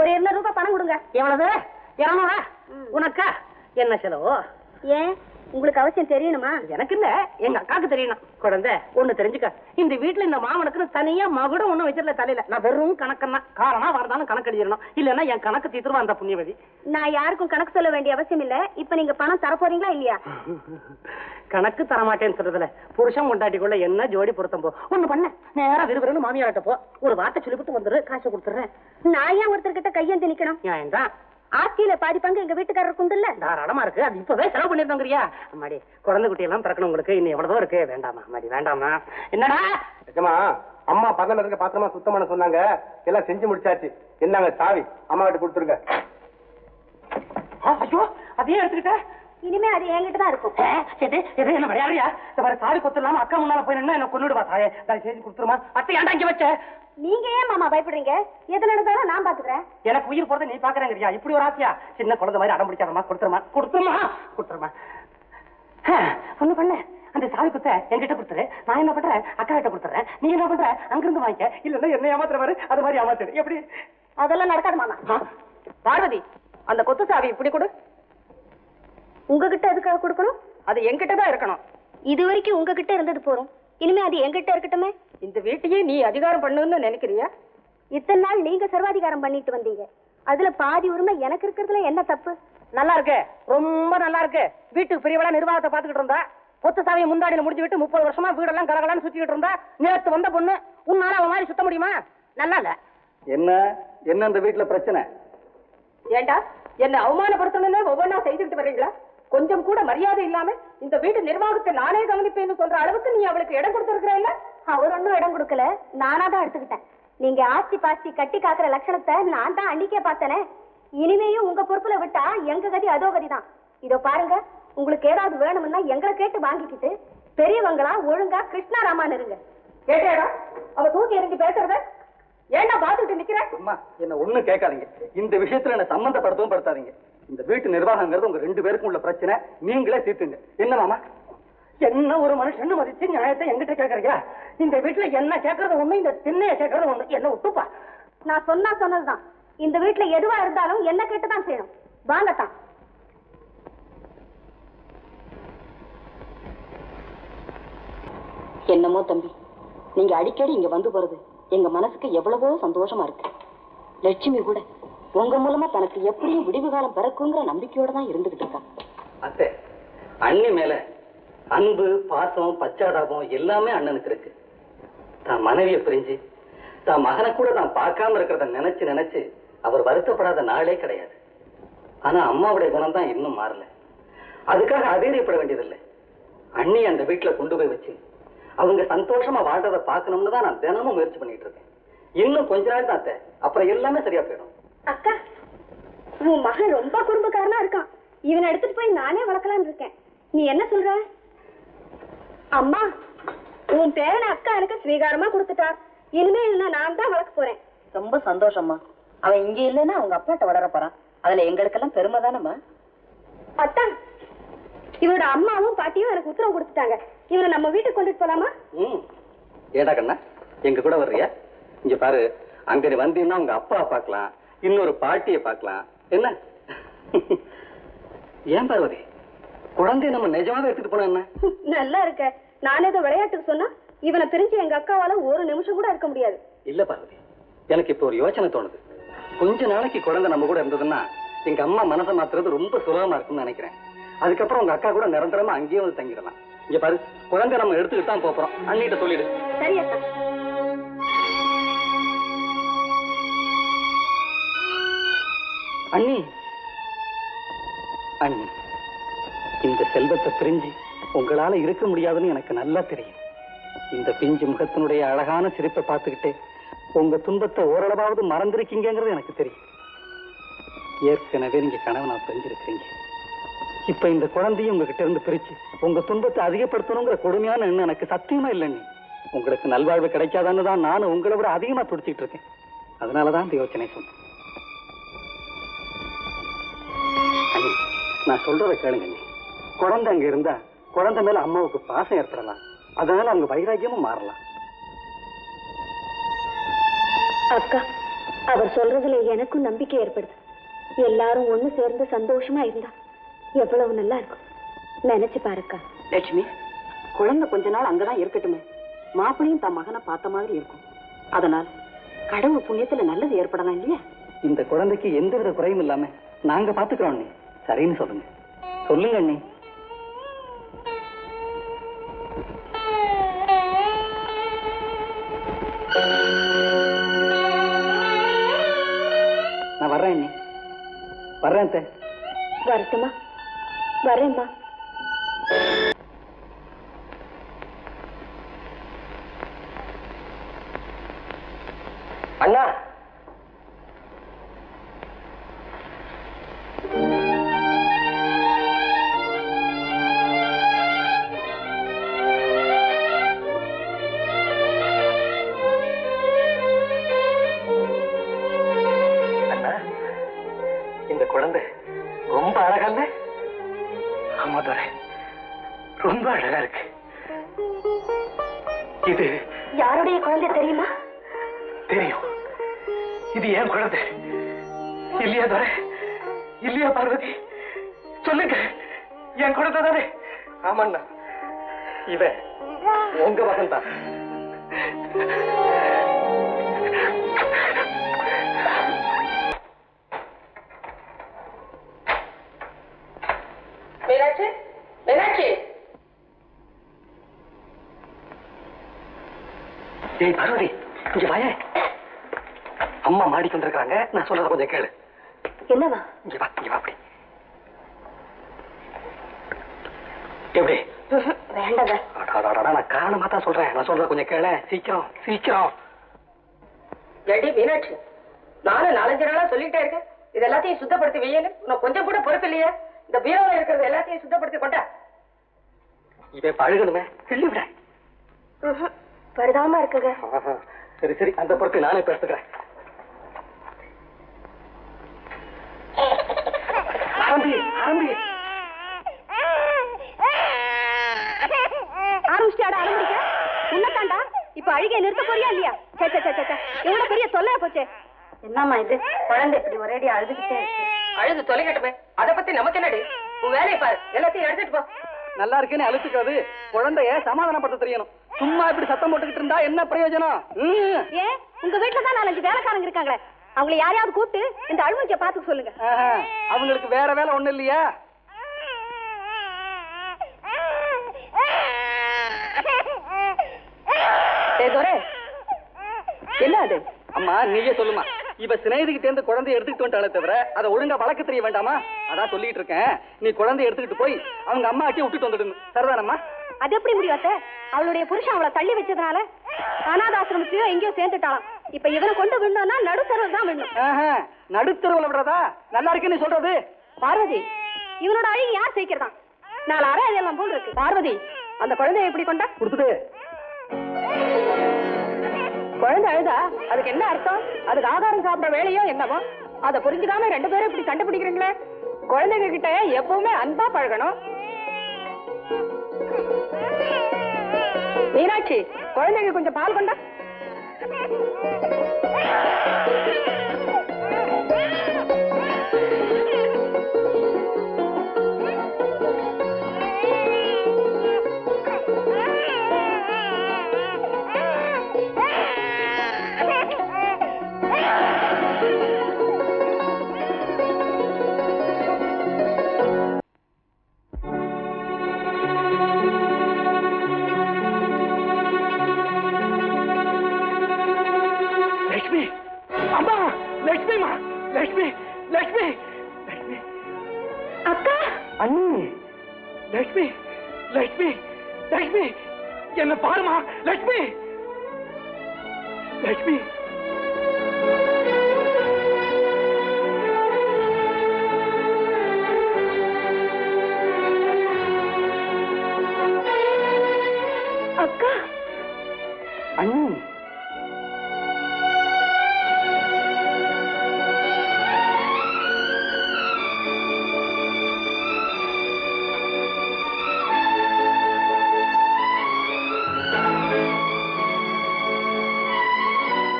ஒரு 200 ரூபாய் பணம் கொடுங்க. எவ்வளவு? 200. உனக்கா என்ன செலவோ? ஏன் உங்களுக்கு அவசியம் தெரியணுமா? எனக்கு இல்ல, எங்க அக்காக்கு தெரியணும். குழந்தை ஒண்ணு தெரிஞ்சுக்க, இந்த வீட்டுல இந்த மாமனுக்கு தனியா மகுடம் ஒண்ணு வச்சிடல தலையில. நான் வெறும் கணக்கன்னா காரணம் வரதாலும் கணக்கு எழுதிடணும், இல்லன்னா என் கணக்கு தீத்துருவா அந்த புண்ணியவதி. நான் யாருக்கும் கணக்கு சொல்ல வேண்டிய அவசியம் இல்ல. இப்ப நீங்க பணம் தரப்போறீங்களா இல்லையா? கணக்கு தரமாட்டேன்னு சொல்றதுல புருஷன் கொண்டாட்டிக்குள்ள என்ன ஜோடி பொருத்தம் போ. ஒண்ணு பண்ண, நேரா விறுவிறுன்னு மாமியார்ட்ட போ, ஒரு வார்த்தை சொல்லிவிட்டு வந்துரு, காசு கொடுத்துறேன். நான் ஏன் ஒருத்தர்கிட்ட கையேந்தி நிக்கணும்? ஏன்டா ஆட்சியில பாதி பங்கு எங்க வீட்டுக்காரருக்கு உண்டுல்ல. தாராளமா இருக்கு, அது இப்பவே செலவு பண்ணிருந்தோங்கிறியா? அம்மாடி குழந்தை குட்டி எல்லாம் பிறக்கணும் உங்களுக்கு, இன்னும் எவ்வளவோ இருக்கு. வேண்டாமா அம்மாடி வேண்டாமா. என்னடா அம்மா பந்தல இருக்க பாத்திரமா சுத்தமான சொன்னாங்க, எல்லாம் செஞ்சு முடிச்சாச்சு. என்னங்க சாவி அம்மா கிட்ட கொடுத்துருங்க. ஐயோ அதையே எடுத்துக்கிட்ட. இனிமே அது என்கிட்ட தான் இருக்கும். என்ன விளையாடுறியா? இந்த மாதிரி சாவி கொத்து இல்லாம அக்கா முன்னால போய் நின்னா என்ன கொன்னுடுவா. தாயே செஞ்சு கொடுத்துருமா. அத்தை ஏன்டா இங்க வச்ச? நீங்க ஏன் மாமா பயப்படுறீங்க? எது நடந்தாலும் நான் பாத்துக்கிறேன். எனக்கு உயிர் போறதை நீ பாக்குறேங்கறியா? இப்படி ஒரு ஆசையா? சின்ன குழந்தை மாதிரி அடம் பிடிக்காதமா. கொடுத்துருமா கொடுத்துருமா கொடுத்துருமா. ஒண்ணு பண்ண, அந்த சாவி குத்த என்கிட்ட கொடுத்துரு. நான் என்ன பண்றேன், அக்கா கிட்ட கொடுத்துறேன். நீ என்ன பண்ற, அங்கிருந்து வாங்கிக்க. இல்லன்னா என்ன ஏமாத்துற மாதிரி அது மாதிரி ஏமாத்துடு. எப்படி? அதெல்லாம் நடக்காது மாமா. பார்வதி, அந்த கொத்து சாவி இப்படி கொடு. உங்ககிட்ட எதுக்காக கொடுக்கணும்? அது என்கிட்ட தான் இருக்கணும். இது வரைக்கும் உங்ககிட்ட இருந்தது போறோம், இனிமே அது என்கிட்ட இருக்கட்டுமே. இந்த வீட்டையே நீ அதிகாரம் பண்ணுன்னு நினைக்கிறியா? இத்தனை நாள் நீங்க சர்வாதிகாரம் பண்ணிட்டு வந்தீங்க, அதுல பாதி உரிமை எனக்கு இருக்கிறதுல என்ன தப்பு? நல்லா இருக்கு, ரொம்ப நல்லா இருக்கு. வீட்டுக்கு பெரியவளா நிர்வாகத்தை பாத்துக்கிட்டு இருந்தா, கொத்து சாவியை முந்தாடியில முடிஞ்சு விட்டு 30 வருஷமா வீடெல்லாம் கரகலான்னு சுத்திக்கிட்டு இருந்தா, நேத்து வந்த பொண்ணு உன்னால அவன் மாதிரி சுத்த முடியுமா? நல்லா இல்ல. என்ன என்ன இந்த வீட்டுல பிரச்சனை? ஏண்டா என்ன அவமானப்படுத்தணும்னு ஒவ்வொன்னா செய்துட்டு வர்றீங்களா? கொஞ்சம் கூட மரியாதை இல்லாம இந்த வீட்டு நிர்வாகத்தை நானே கவனிப்பேன்னு சொல்ற அளவுக்கு நீ அவளுக்கு இடம் கொடுத்திருக்கிற இல்ல? அவர் ஒன்னும் இடம் கொடுக்கல, நானா தான் எடுத்துக்கிட்டேன். நீங்க ஆஸ்தி பாஸ்தி கட்டி காக்குற லட்சணத்தை நான் தான் அன்னைக்கே பார்த்தனே. இனிமேயும் உங்க பொறுப்புல விட்டா எங்க கதி அதோ கதிதான். இதோ பாருங்க, உங்களுக்கு ஏதாவது வேணும்னா எங்களை கேட்டு வாங்கிக்கிட்டு பெரியவங்களா ஒழுங்கா கிருஷ்ணாராமான் இருங்க. கேட்டேடா அவ தூக்கி இறங்கி பேசுறத? ஏண்டா பாத்துட்டு நிக்கிற? அம்மா என்ன ஒண்ணும் கேட்காதீங்க, இந்த விஷயத்துல என்ன சம்பந்தப்படுத்தவும் படுத்தாதீங்க. இந்த வீட்டு நிர்வாகங்கிறது உங்க 2 பேருக்கும் உள்ள பிரச்சனை, நீங்களே தீர்த்துங்க. என்ன மாமா? என்ன ஒரு மனுஷன் மதிச்சு நியாயத்தை எங்கிட்ட கேட்கறியா? இந்த வீட்டுல என்ன கேட்கறது ஒண்ணு, இந்த திண்ணைய கேட்கறது ஒண்ணு. என்ன விட்டுப்பா. நான் சொன்னதுதான், இந்த வீட்டுல எதுவா இருந்தாலும் என்ன கேட்டுதான் செய்யணும். வாங்கத்தான். என்னமோ தம்பி, நீங்க அடிக்கடி இங்க வந்து போறது எங்க மனசுக்கு எவ்வளவோ சந்தோஷமா இருக்கு. லட்சுமி கூட உங்க மூலமா தனக்கு எப்படியும் விடிவு காலம் பிறக்குங்கிற நம்பிக்கையோட தான் இருந்துகிட்டு இருக்கா. அத்தை, அண்ணி மேல அன்பு, பாசம், பச்சாதாபம் எல்லாமே அண்ணனுக்கு இருக்கு. தான் மனைவியை பிரிஞ்சு தான் மகனை கூட தான் பார்க்காம இருக்கிறத நினைச்சு நினைச்சு அவர் வருத்தப்படாத நாளே கிடையாது. ஆனா அம்மாவுடைய குணம் தான் இன்னும் மாறல. அதுக்காக அதீரியப்பட வேண்டியதில்லை. அண்ணி அந்த வீட்டுல கொண்டு போய் வச்சு அவங்க சந்தோஷமா வாழ்றதை பார்க்கணும்னு தான் நான் தினமும் முயற்சி பண்ணிட்டு இருக்கேன். இன்னும் கொஞ்ச நாள் தான் அத்தை, அப்புறம் எல்லாமே சரியா போயிடும். அக்கா, உன் மகன் ரொம்ப குறும்புக்காரனா இருக்கான். இவனை எடுத்துட்டு போய் நானே வளர்க்கலான்னு இருக்கேன். நீ என்ன சொல்ற? அம்மா, உன் பேரனை அக்கா எனக்கு ஸ்வீகாரமா கொடுத்துட்டா. இனிமே நான் தான் வளர்க்க போறேன். ரொம்ப சந்தோஷமா. அவன் இங்க இல்லைன்னா அவங்க அப்பாட்ட வளர போறான். அதுல எங்களுக்கெல்லாம் பெருமை தானம்மா. அத்தா, இவரோட அம்மாவும் பாட்டியும் எனக்கு உத்தரவு கொடுத்துட்டாங்க. இவனை நம்ம வீட்டுக்கு கொண்டுட்டு போலாமா? ஏடா கண்ணா, எங்க கூட வர்றியா? இங்க பாரு, அங்க நீ வந்தீங்கன்னா உங்க அப்பா பார்க்கலாம், இன்னொரு பாட்டியை பார்க்கலாம். என்ன? ஏன் பார்வதி, குழந்தைய நம்ம நிஜமாவே எடுத்துட்டு போனா என்ன? நல்லா இருக்க. நானே ஏதோ விளையாட்டுக்கு சொன்னா இவனை பிரிஞ்சு எங்க அக்காவால ஒரு நிமிஷம் கூட இருக்க முடியாது. இல்ல பார்வதி, எனக்கு இப்ப ஒரு யோசனை தோணுது. கொஞ்ச நாளைக்கு குழந்தை நம்ம கூட இருந்ததுன்னா எங்க அம்மா மனசை மாத்துறது ரொம்ப சுலபமா இருக்கும்னு நினைக்கிறேன். அதுக்கப்புறம் உங்க அக்கா கூட நிரந்தரமா அங்கேயே வந்து தங்கிடலாம். இங்க பாரு, குழந்தை நம்ம எடுத்துக்கிட்டு தான் போறோம். அண்ணிட்ட சொல்லிடு. சரி அக்கா. அண்ணி, அண்ணி, இந்த செல்வத்தை பிரிஞ்சு உங்களால இருக்க முடியாதுன்னு எனக்கு நல்லா தெரியும். இந்த பிஞ்சு முகத்தினுடைய அழகான சிரிப்பை பார்த்துக்கிட்டே உங்க துன்பத்தை ஓரளவாவது மறந்திருக்கீங்கிறது எனக்கு தெரியும். ஏற்கனவே நீங்க கணவனா பிரிஞ்சிருக்கீங்க. இப்ப இந்த குழந்தையும் உங்ககிட்ட இருந்து பிரிச்சு உங்க துன்பத்தை அதிகப்படுத்தணுங்கிற கொடுமையான எண்ணம் எனக்கு சத்தியமா இல்லைன்னு. உங்களுக்கு நல்வாழ்வு கிடைக்காதான்னு தான் நானும் உங்களை விட அதிகமா துடிச்சிட்டு இருக்கேன். அதனாலதான் இந்த யோசனை சொன்னேன். நான் சொல்றதை கேளுங்க. குழந்தை அங்க இருந்தா குழந்தை மேல அம்மாவுக்கு பாசம் ஏற்படலாம். அதனால அவங்க வைராக்கியமும் மாறலாம். அக்கா, அவர் சொல்றதுல எனக்கும் நம்பிக்கை ஏற்படுது. எல்லாரும் ஒண்ணு சேர்ந்து சந்தோஷமா இருந்தா எவ்வளவு நல்லா இருக்கும். நினைச்சு பாருக்கா. லட்சுமி, குழந்தை கொஞ்ச நாள் அங்கதான் இருக்கட்டுமே. மாப்பிளையும் தன் மகனை பார்த்த மாதிரி இருக்கும். அதனால் கடவுள் புண்ணியத்துல நல்லது ஏற்படலாம் இல்லையா? இந்த குழந்தைக்கு எந்தவித குறையும் இல்லாம நாங்க பாத்துக்கிறோம் அண்ணி. சரின்னு சொல்லுங்க. சொல்லுங்க அண்ணி. நான் வர்றேன் அண்ணி. வர்றேன் சார். வரட்டுமா? வரேம்மா. அண்ணா, இந்த குழந்தை ரொம்ப அழகல்ல? ஆமா துரை, ரொம்ப அழகா இருக்கு. இது யாருடைய குழந்தை தெரியுமா? தெரியும். இது ஏன் குழந்தை இல்லையா துரை? இல்லையா பார்வதி? சொல்லுங்க, என் குழந்தை தானே? ஆமாண்ணா, இவன் உங்க மகன் தான். மீனாட்சி, மீனாட்சி. ஏய் பார்வதி, இங்க வாயே. அம்மா மாடிக்கு வந்திருக்காங்க, நான் சொல்றத கொஞ்சம் கேளு. என்னவா? இங்க வா, இங்க வா. அப்படி எப்படி? வேண்டாங்க. நான் காரணமா தான் சொல்றேன். நான் சொல்றத கொஞ்சம் கேளு. சீக்கிரம் சீக்கிரம். ஏடி மீனாட்சி, நானும் 4-5 நாளா சொல்லிட்டே இருக்கேன், இது எல்லாத்தையும் சுத்தப்படுத்தி வையன்னு. உனக்கு கொஞ்சம் கூட பொறுப்பு இல்லையா? இந்த பீரோல இருக்கிறது எல்லாத்தையும் சுத்தப்படுத்தி கொண்டா. இவன் பழகணுமே, கிள்ளி விட. வருதாமா இருக்குங்க. சரி சரி, அந்த பொறுப்பை நானே பேசுகிறேன். ஆரம்பி ஆரம்பி. ஆரம்பிச்சிட்டாடா ஆரம்பிக்க. உன்னதாண்டா இப்ப அழுகையை நிறுத்த போறியா இல்லையா? எவ்வளவு பெரிய தொல்லையா போச்சு. என்னம்மா இது? குழந்தை இப்படி ஒரேடி அழுதுகிட்டே இருக்கு. அழுது தொலைக்கட்டுமே, அதை பத்தி நமக்கு என்னடி? உன் வேலையை பாரு, எல்லாத்தையும் எடுத்துட்டு போ. நல்லா இருக்குன்னு அழுத்துக்காது. குழந்தைய சமாதானப்படுத்த தெரியணும். சும்மா இப்படி சத்தம் போட்டுக்கிட்டு இருந்தா என்ன பிரயோஜனம்? ஏன் உங்க வீட்டுல தான் 4-5 வேலைக்காரங்க இருக்காங்களே, அவங்களை யாரையாவது கூப்பிட்டு இந்த அழுமூச்சியை பார்த்து சொல்லுங்க. அவங்களுக்கு வேற வேலை ஒண்ணு இல்லையா? என்ன அது? அம்மா நீயே சொல்லுமா. இவ சிநேகிதிக்கிட்டே இருந்து குழந்தைய எடுத்துக்கிட்டு வந்துட்டாலே தவிர அதை ஒழுங்கா வளர்க்க தெரிய வேண்டாமா? அதான் சொல்லிட்டு இருக்கேன். நீ குழந்தைய எடுத்துக்கிட்டு போய் அவங்க அம்மா ஆட்டி விட்டுட்டு வந்துடுங்க. சரிதானம்மா? அது எப்படி முடியாத? அவளுடைய புருஷன் அவளை தள்ளி வச்சதுனால அனாதாசிரமத்தையோ எங்கேயோ சேர்ந்துட்டாளாம். இப்ப இவனை கொண்டு விடணும்னா நடுத்தரவு தான் விடணும். நடுத்தரவுல விடுறதா? நல்லா இருக்குன்னு சொல்றது. பார்வதி, இவனோட அழகு யார் சேர்க்கிறதா? 4 அறை இதெல்லாம் போல் இருக்கு. பார்வதி, அந்த குழந்தைய எப்படி கொண்டா? கொடுத்துட்டு குழந்தை அழுதா அதுக்கு என்ன அர்த்தம்? அதுக்கு ஆகாரம் சாப்பிட வேலையோ என்னவோ அதை புரிஞ்சுக்காம 2 பேரும் இப்படி கண்டுபிடிக்கிறீங்களே. குழந்தைங்க கிட்ட எப்பவுமே அன்பா பழகணும். மீனாட்சி, குழந்தைங்க கொஞ்சம் பால் கொண்டா. லட்சுமி, லட்சுமி, லட்சுமி, என்ன பாருமா. லட்சுமி, லட்சுமி. அக்கா. அண்ணி.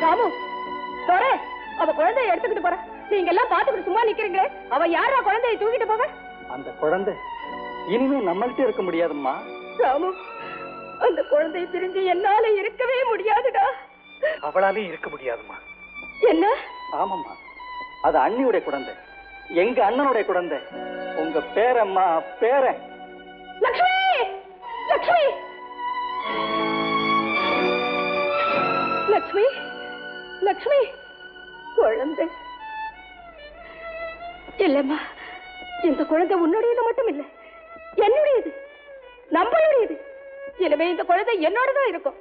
ராமு, அவ குழந்தைய எடுத்துக்கிட்டு போற. நீங்க எல்லாம் பாத்துக்கிட்டு சும்மா நிக்கிறீங்களே, அவ யாரா குழந்தைய தூக்கிட்டு போக? அந்த குழந்தை இனிமே நம்மள்கிட்ட இருக்க முடியாதும்மா. ராமு, அந்த குழந்தைய பிரிஞ்சு என்னால இருக்கவே முடியாதுடா. அவளாலே இருக்க முடியாதும்மா. என்ன? ஆமாம்மா, அது அண்ணியுடைய குழந்தை, எங்க அண்ணனுடைய குழந்தை, உங்க பேரம்மா, பேரன். லட்சுமி, லட்சுமி, லட்சுமி, லட்சுமி, குழந்தை இல்லம்மா. இந்த குழந்தை உன்னுடையது மட்டும் இல்ல, என்னுடையது, நம்மளுடையது. இனிமே இந்த குழந்தை என்னோடதான் இருக்கும்.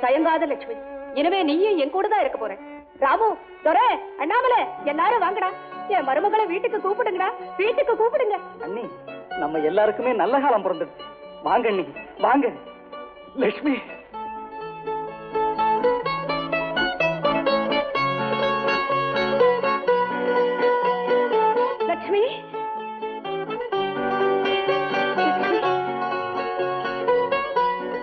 தயங்காத லட்சுமி, இனிமே நீயும் என் கூட தான் இருக்க போற. ராமு, துரை, அண்ணாமலை, எல்லாரும் வாங்கடா. என் மருமகளை வீட்டுக்கு கூப்பிடுங்கடா, வீட்டுக்கு கூப்பிடுங்க. அண்ணி, நம்ம எல்லாருக்குமே நல்ல காலம் பிறந்துடுச்சு. வாங்க அண்ணி, வாங்க. லட்சுமி, லட்சுமி,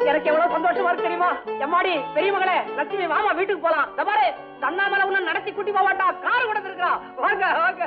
எனக்கு எவ்வளவு சந்தோஷமா இருக்கு தெரியுமா? எம்மாடி பெரிய மகளே லட்சுமி, வாமா வீட்டுக்கு போலாம். பாரு, அண்ணாமலை உன்ன நடத்தி கூட்டி போவாட்டா, கார் கூட இருக்கா. வாங்க வாங்க.